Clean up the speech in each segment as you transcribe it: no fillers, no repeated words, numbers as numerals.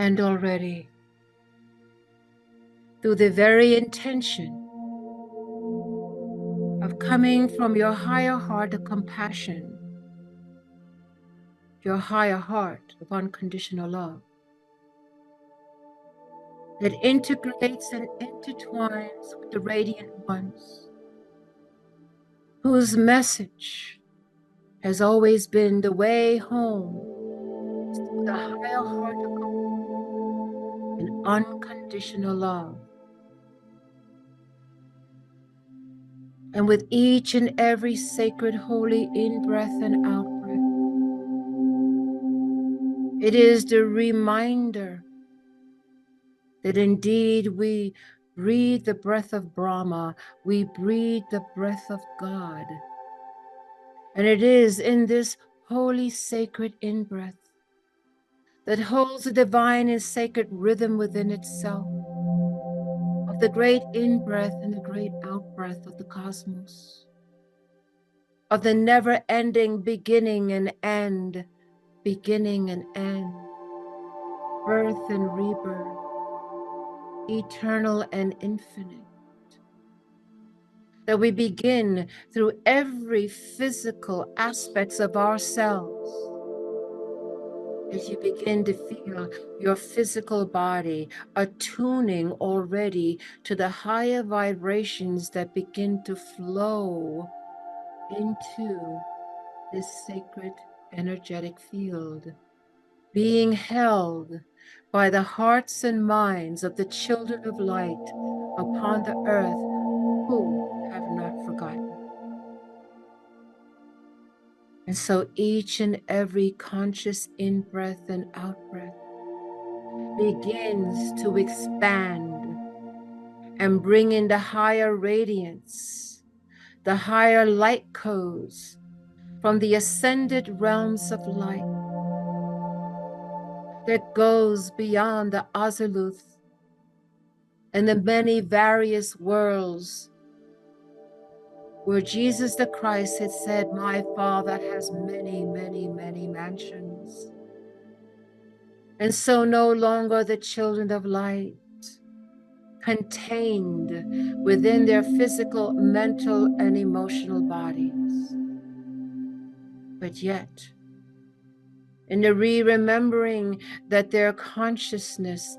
And already, through the very intention of coming from your higher heart of compassion, your higher heart of unconditional love, that integrates and intertwines with the radiant ones, whose message has always been the way home is through the higher heart of compassion and unconditional love. And with each and every sacred, holy in-breath and out-breath, it is the reminder that indeed we breathe the breath of Brahma, we breathe the breath of God. And it is in this holy, sacred in-breath that holds the divine and sacred rhythm within itself of the great in-breath and the great out-breath of the cosmos, of the never-ending beginning and end, beginning and end, birth and rebirth, eternal and infinite. That we begin through every physical aspects of ourselves. As you begin to feel your physical body attuning already to the higher vibrations that begin to flow into this sacred energetic field, being held by the hearts and minds of the children of light upon the earth who have not forgotten. And so each and every conscious in-breath and out-breath begins to expand and bring in the higher radiance, the higher light codes from the ascended realms of light that goes beyond the Aziluth and the many various worlds where Jesus the Christ had said, "My Father has many, many, many mansions." And so no longer the children of light, contained within their physical, mental, and emotional bodies. But yet, in the remembering that their consciousness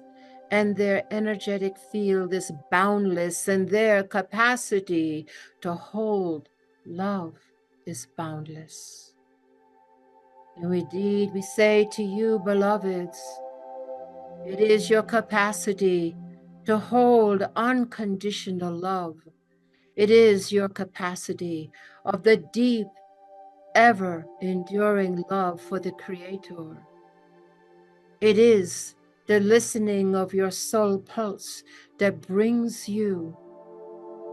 and their energetic field is boundless and their capacity to hold love is boundless. And indeed, we say to you, beloveds, it is your capacity to hold unconditional love. It is your capacity of the deep, ever-enduring love for the Creator. It is the listening of your soul pulse that brings you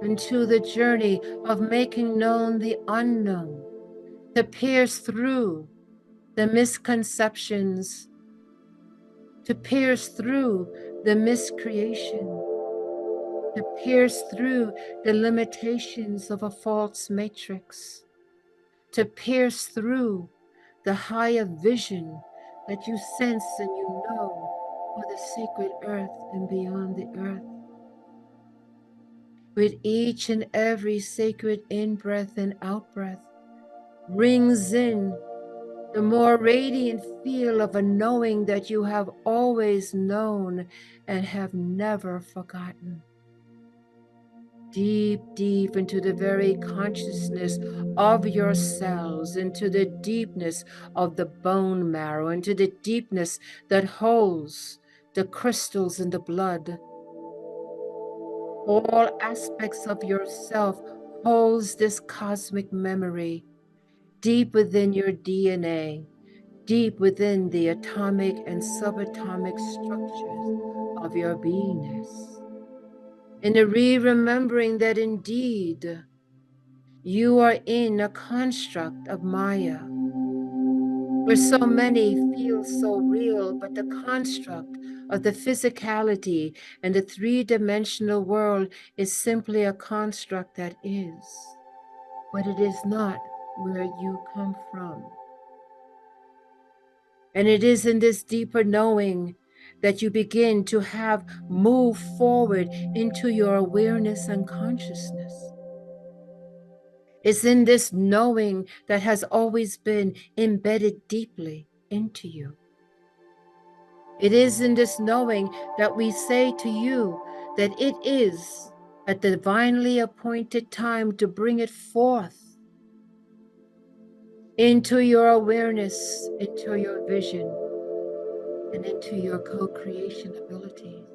into the journey of making known the unknown, to pierce through the misconceptions, to pierce through the miscreation, to pierce through the limitations of a false matrix, to pierce through the higher vision that you sense and you know for the sacred earth and beyond the earth. With each and every sacred in-breath and out-breath brings in the more radiant feel of a knowing that you have always known and have never forgotten. Deep, deep into the very consciousness of your cells, into the deepness of the bone marrow, into the deepness that holds the crystals in the blood. All aspects of yourself holds this cosmic memory deep within your DNA, deep within the atomic and subatomic structures of your beingness. In the remembering that indeed you are in a construct of Maya, where so many feel so real, but the construct of the physicality and the three-dimensional world is simply a construct that is, but it is not where you come from. And it is in this deeper knowing that you begin to have move forward into your awareness and consciousness. It's in this knowing that has always been embedded deeply into you. It is in this knowing that we say to you that it is a divinely appointed time to bring it forth into your awareness, into your vision, and into your co-creation abilities.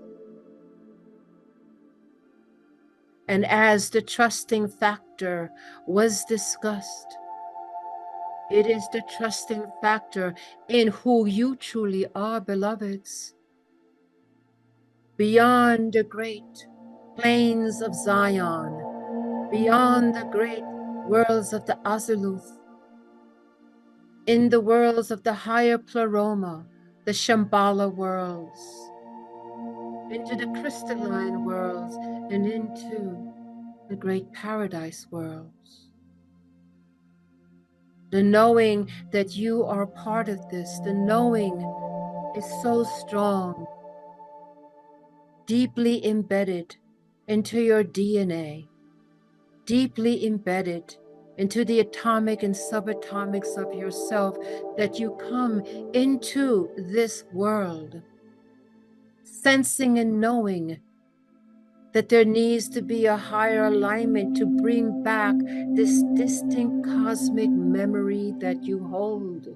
And as the trusting factor was discussed, it is the trusting factor in who you truly are, beloveds. Beyond the great plains of Zion, beyond the great worlds of the Azimuth, in the worlds of the higher pleroma, the Shambhala worlds, into the crystalline worlds, and into the great paradise worlds. The knowing that you are part of this, the knowing is so strong, deeply embedded into your DNA, deeply embedded into the atomic and subatomics of yourself, that you come into this world sensing and knowing that there needs to be a higher alignment to bring back this distinct cosmic memory that you hold.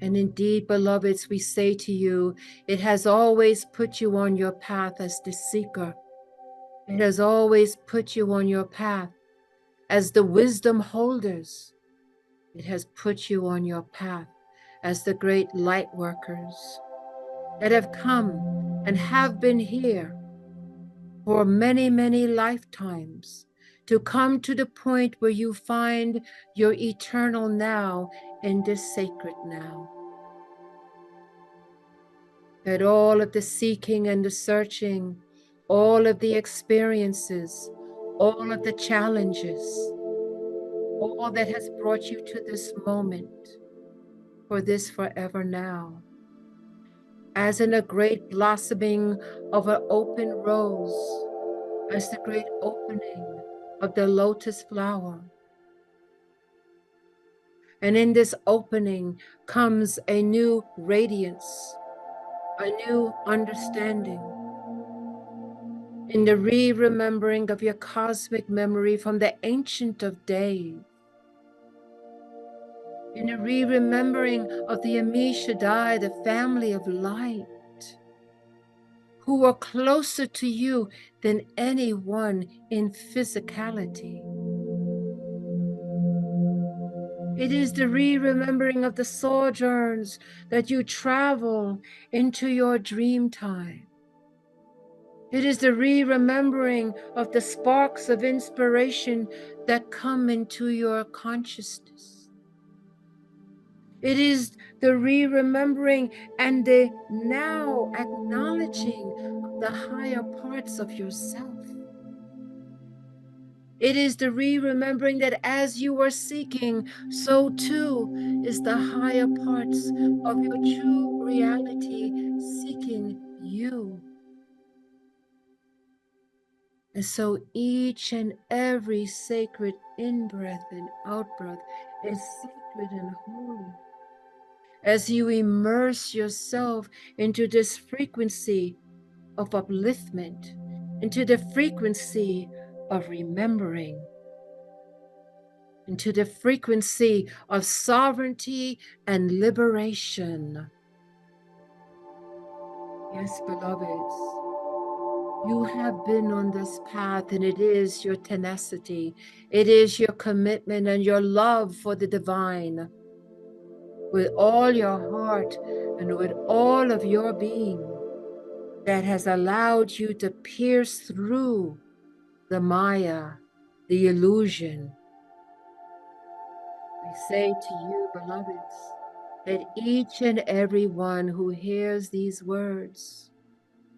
And indeed, beloveds, we say to you, it has always put you on your path as the seeker. It has always put you on your path as the wisdom holders. It has put you on your path as the great light workers that have come and have been here for many, many lifetimes to come to the point where you find your eternal now in this sacred now. That all of the seeking and the searching, all of the experiences, all of the challenges, all that has brought you to this moment, for this forever now, as in a great blossoming of an open rose, as the great opening of the lotus flower. And in this opening comes a new radiance, a new understanding, in the re-remembering of your cosmic memory from the ancient of days, in the re-remembering of the Ami Shaddai, the family of light, who are closer to you than anyone in physicality. It is the re-remembering of the sojourns that you travel into your dream time. It is the re-remembering of the sparks of inspiration that come into your consciousness. It is the re-remembering and the now acknowledging of the higher parts of yourself. It is the re-remembering that as you are seeking, so too is the higher parts of your true reality seeking you. And so each and every sacred in-breath and out-breath is sacred and holy. As you immerse yourself into this frequency of upliftment, into the frequency of remembering, into the frequency of sovereignty and liberation. Yes, beloveds, you have been on this path, and it is your tenacity, it is your commitment and your love for the divine, with all your heart and with all of your being, that has allowed you to pierce through the Maya, the illusion. We say to you, beloveds, that each and every one who hears these words,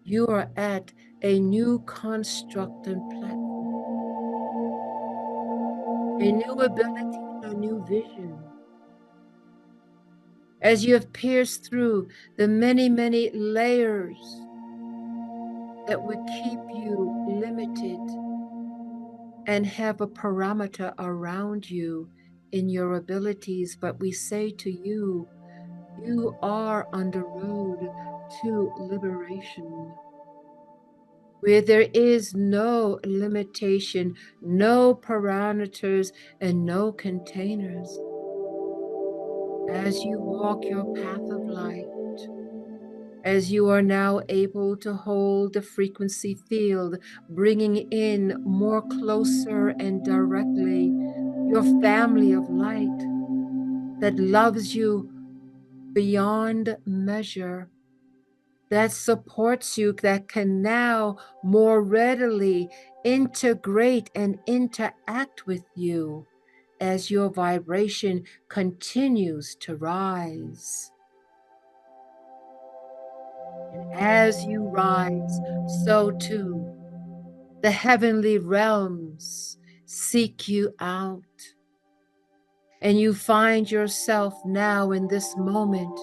you are at a new construct and platform, a new ability, a new vision. as you have pierced through the many, many layers that would keep you limited and have a parameter around you in your abilities. But we say to you, you are on the road to liberation, where there is no limitation, no parameters, and no containers. As you walk your path of light, as you are now able to hold the frequency field, bringing in more closer and directly your family of light that loves you beyond measure, that supports you, that can now more readily integrate and interact with you as your vibration continues to rise. And as you rise, so too the heavenly realms seek you out. And you find yourself now in this moment,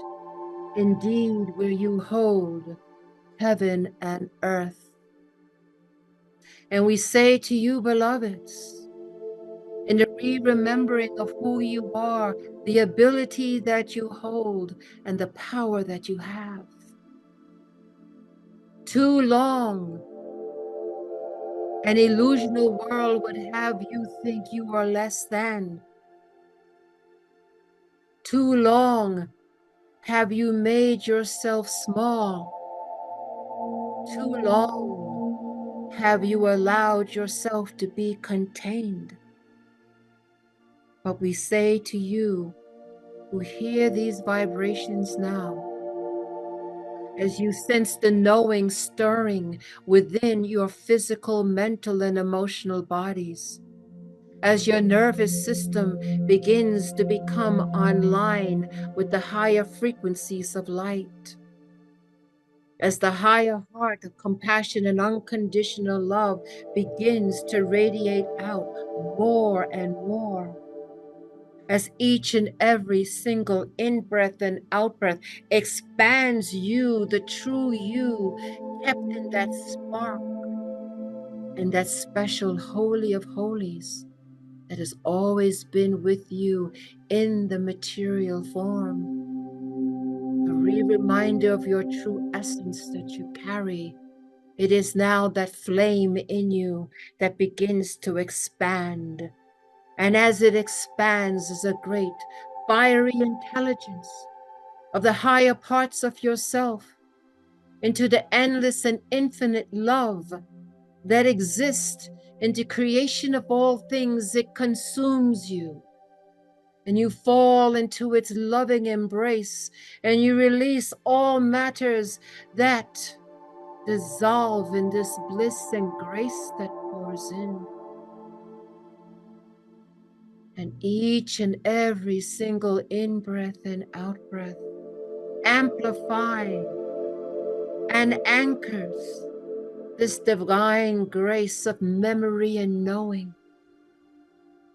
indeed, where you hold heaven and earth. And we say to you, beloveds, in the re-remembering of who you are, the ability that you hold, and the power that you have. Too long, an illusional world would have you think you are less than. Too long have you made yourself small. Too long have you allowed yourself to be contained. But we say to you who hear these vibrations now, as you sense the knowing stirring within your physical, mental, and emotional bodies, as your nervous system begins to become online with the higher frequencies of light, as the higher heart of compassion and unconditional love begins to radiate out more and more, as each and every single in-breath and out-breath expands you, the true you, kept in that spark, in that special holy of holies that has always been with you in the material form. A reminder of your true essence that you carry. It is now that flame in you that begins to expand. And as it expands is a great fiery intelligence of the higher parts of yourself into the endless and infinite love that exists in the creation of all things. It consumes you, and you fall into its loving embrace, and you release all matters that dissolve in this bliss and grace that pours in. And each and every single in-breath and out-breath amplifies and anchors this divine grace of memory and knowing,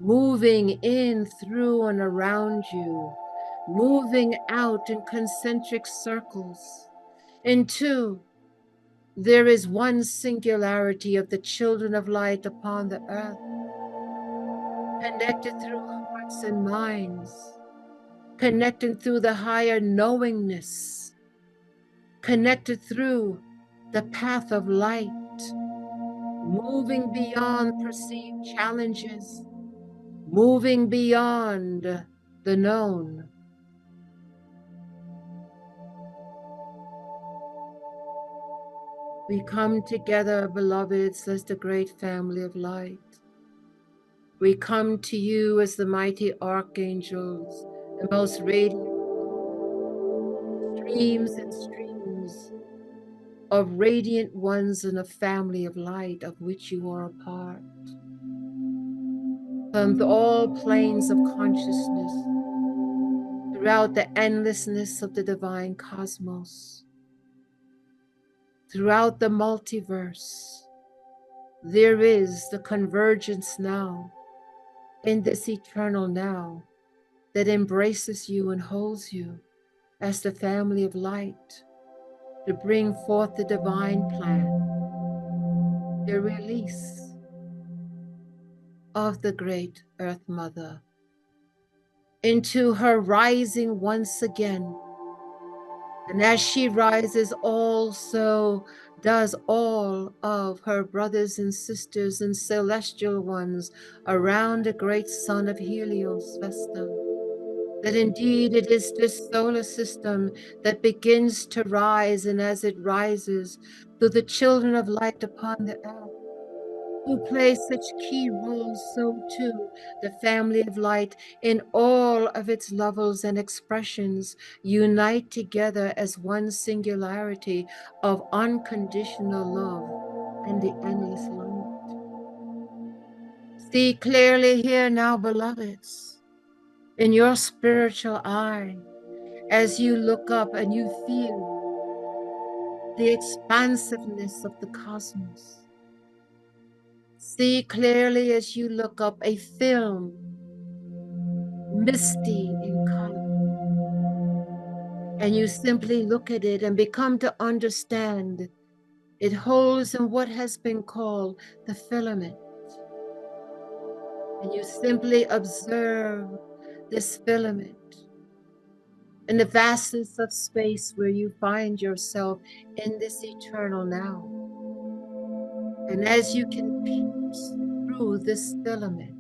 moving in, through, and around you, moving out in concentric circles into there is one singularity of the children of light upon the earth, connected through hearts and minds, connected through the higher knowingness, connected through the path of light, moving beyond perceived challenges, moving beyond the known. We come together, beloveds, as the great family of light. We come to you as the mighty archangels, the most radiant streams and streams of radiant ones in a family of light of which you are a part. From all planes of consciousness, throughout the endlessness of the divine cosmos, throughout the multiverse, there is the convergence now, in this eternal now, that embraces you and holds you. as the family of light to bring forth the divine plan, the release of the great Earth Mother into her rising once again. And as she rises, also does all of her brothers and sisters and celestial ones around the great sun of Helios, Vesta. That indeed it is this solar system that begins to rise, and as it rises, through the children of light upon the earth, who play such key roles, so too the family of light in all of its levels and expressions unite together as one singularity of unconditional love and the endless light. See clearly here now, beloveds, in your spiritual eye, as you look up and you feel the expansiveness of the cosmos. See clearly as you look up a film, misty in color, and you simply look at it and become to understand it holds in what has been called the filament. And you simply observe this filament in the vastness of space where you find yourself in this eternal now. And as you can pierce through this filament,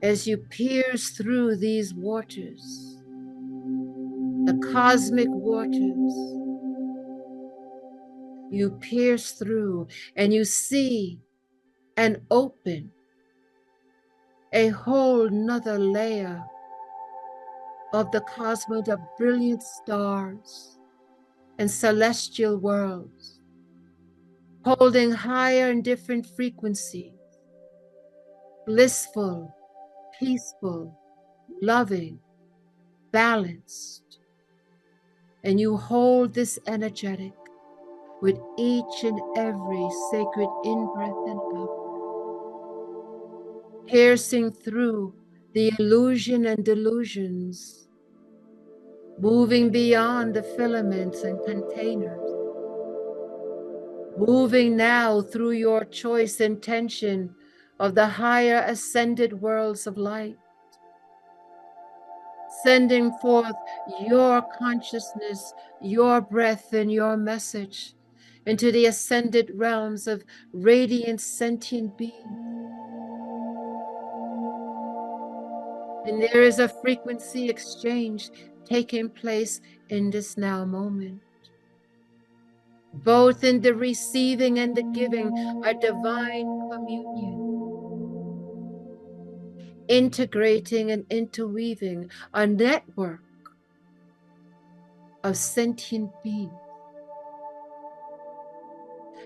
as you pierce through these waters, the cosmic waters, you pierce through and you see and open a whole nother layer of the cosmos of brilliant stars and celestial worlds, holding higher and different frequencies, blissful, peaceful, loving, balanced. And you hold this energetic with each and every sacred in-breath and out-breath, piercing through the illusion and delusions, moving beyond the filaments and containers, moving now through your choice intention of the higher ascended worlds of light, sending forth your consciousness, your breath, and your message into the ascended realms of radiant sentient beings. And there is a frequency exchange taking place in this now moment. Both in the receiving and the giving, a divine communion, integrating and interweaving a network of sentient beings.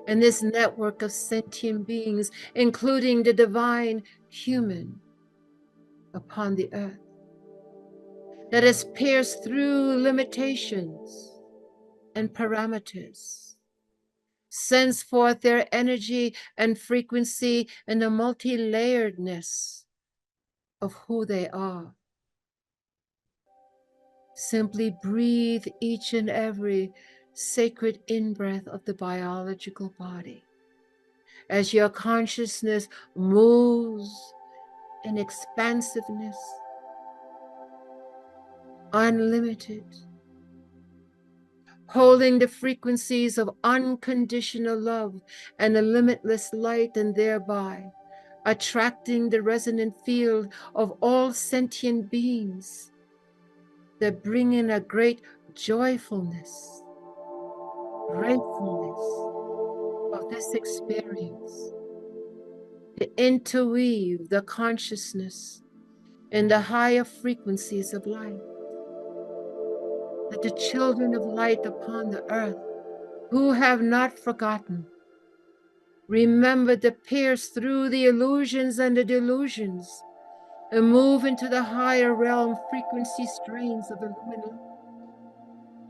And this network of sentient beings, including the divine human upon the earth, that has pierced through limitations and parameters, sends forth their energy and frequency in the multi-layeredness of who they are. Simply breathe each and every sacred in-breath of the biological body as your consciousness moves in expansiveness, unlimited, holding the frequencies of unconditional love and a limitless light, and thereby attracting the resonant field of all sentient beings that bring in a great joyfulness, gratefulness of this experience, to interweave the consciousness in the higher frequencies of light, that the children of light upon the earth who have not forgotten, remember to pierce through the illusions and the delusions and move into the higher realm frequency strains of illumination,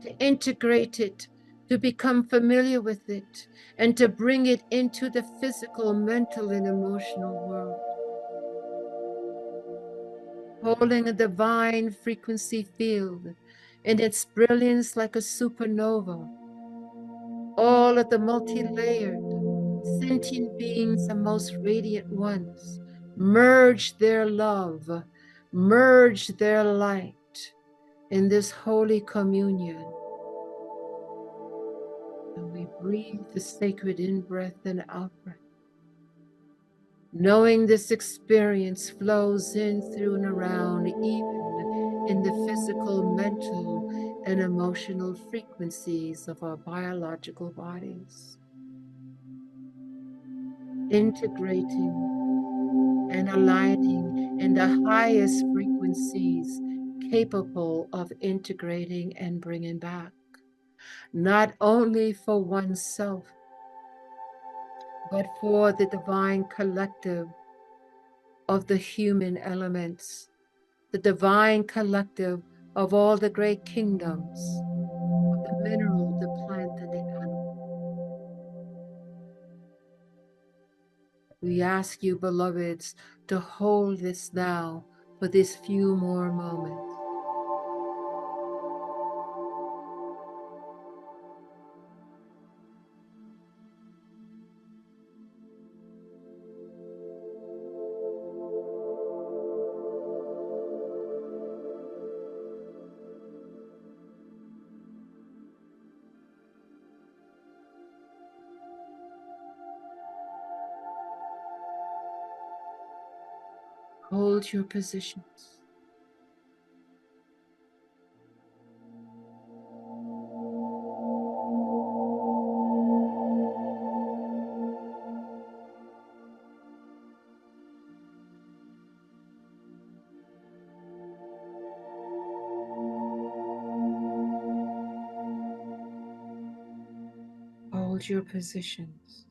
to integrate it, to become familiar with it, and to bring it into the physical, mental, and emotional world. Holding a divine frequency field in its brilliance like a supernova. All of the multi-layered, sentient beings and most radiant ones merge their love, merge their light in this holy communion. And we breathe the sacred in-breath and out-breath, knowing this experience flows in, through, and around, even in the physical, mental, and emotional frequencies of our biological bodies, integrating and aligning in the highest frequencies capable of integrating and bringing back, not only for oneself, but for the divine collective of the human elements, the divine collective of all the great kingdoms, of the mineral, the plant, and the animal. We ask you, beloveds, to hold this now for this few more moments. Hold your positions. Hold your positions.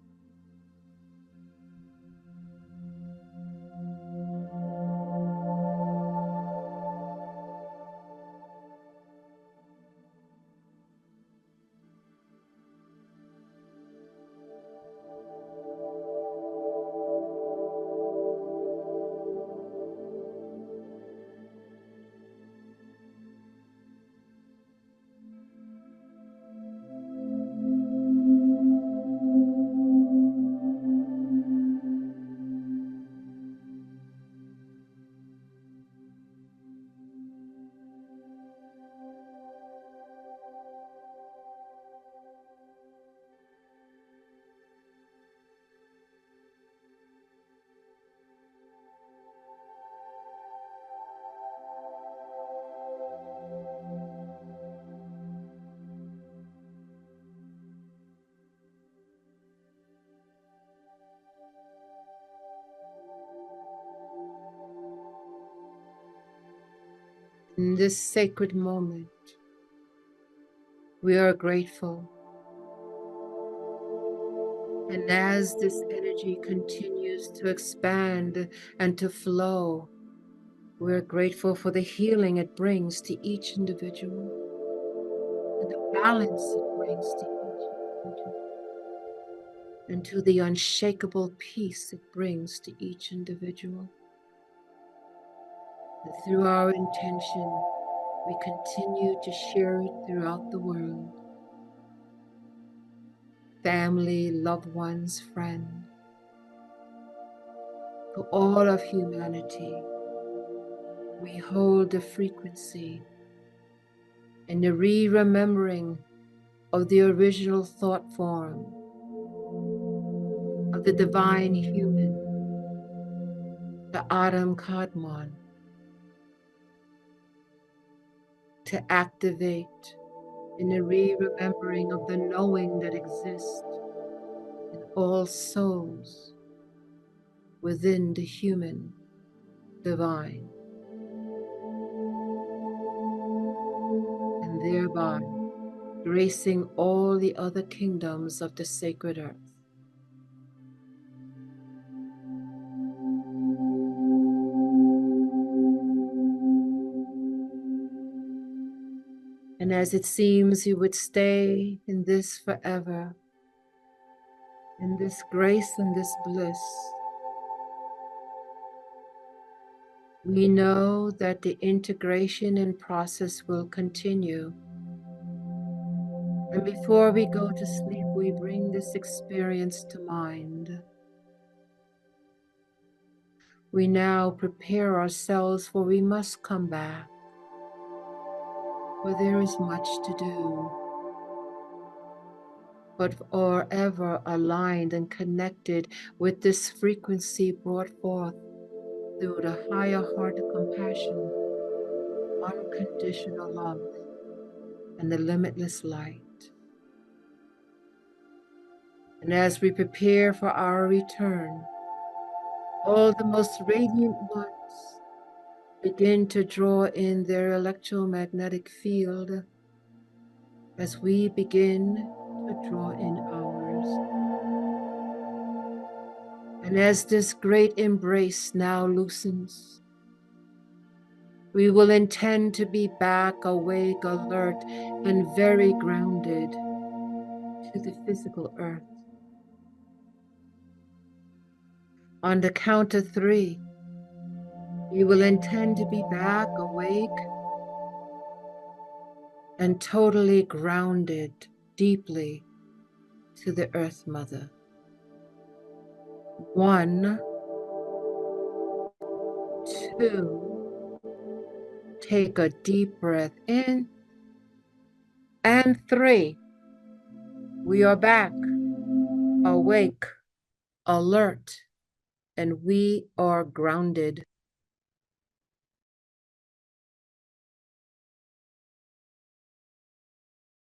In this sacred moment, we are grateful. And as this energy continues to expand and to flow, we're grateful for the healing it brings to each individual and the balance it brings to each individual, and to the unshakable peace it brings to each individual. And through our intention, we continue to share it throughout the world. Family, loved ones, friends, to all of humanity, we hold the frequency and the re-remembering of the original thought form of the divine human, the Adam Kadmon, to activate in the re-remembering of the knowing that exists in all souls within the human divine, and thereby gracing all the other kingdoms of the sacred earth. And as it seems you would stay in this forever, in this grace and this bliss, We know that the integration and process will continue. And before we go to sleep, we bring this experience to mind. We now prepare ourselves, for we must come back, for there is much to do. But are ever aligned and connected with this frequency brought forth through the higher heart of compassion, unconditional love, and the limitless light. And as we prepare for our return, all the most radiant ones begin to draw in their electromagnetic field as we begin to draw in ours. And as this great embrace now loosens, we will intend to be back, awake, alert, and very grounded to the physical earth. On the count of 3, we will intend to be back, awake, and totally grounded deeply to the Earth Mother. 1, 2, take a deep breath in, and 3, we are back, awake, alert, and we are grounded.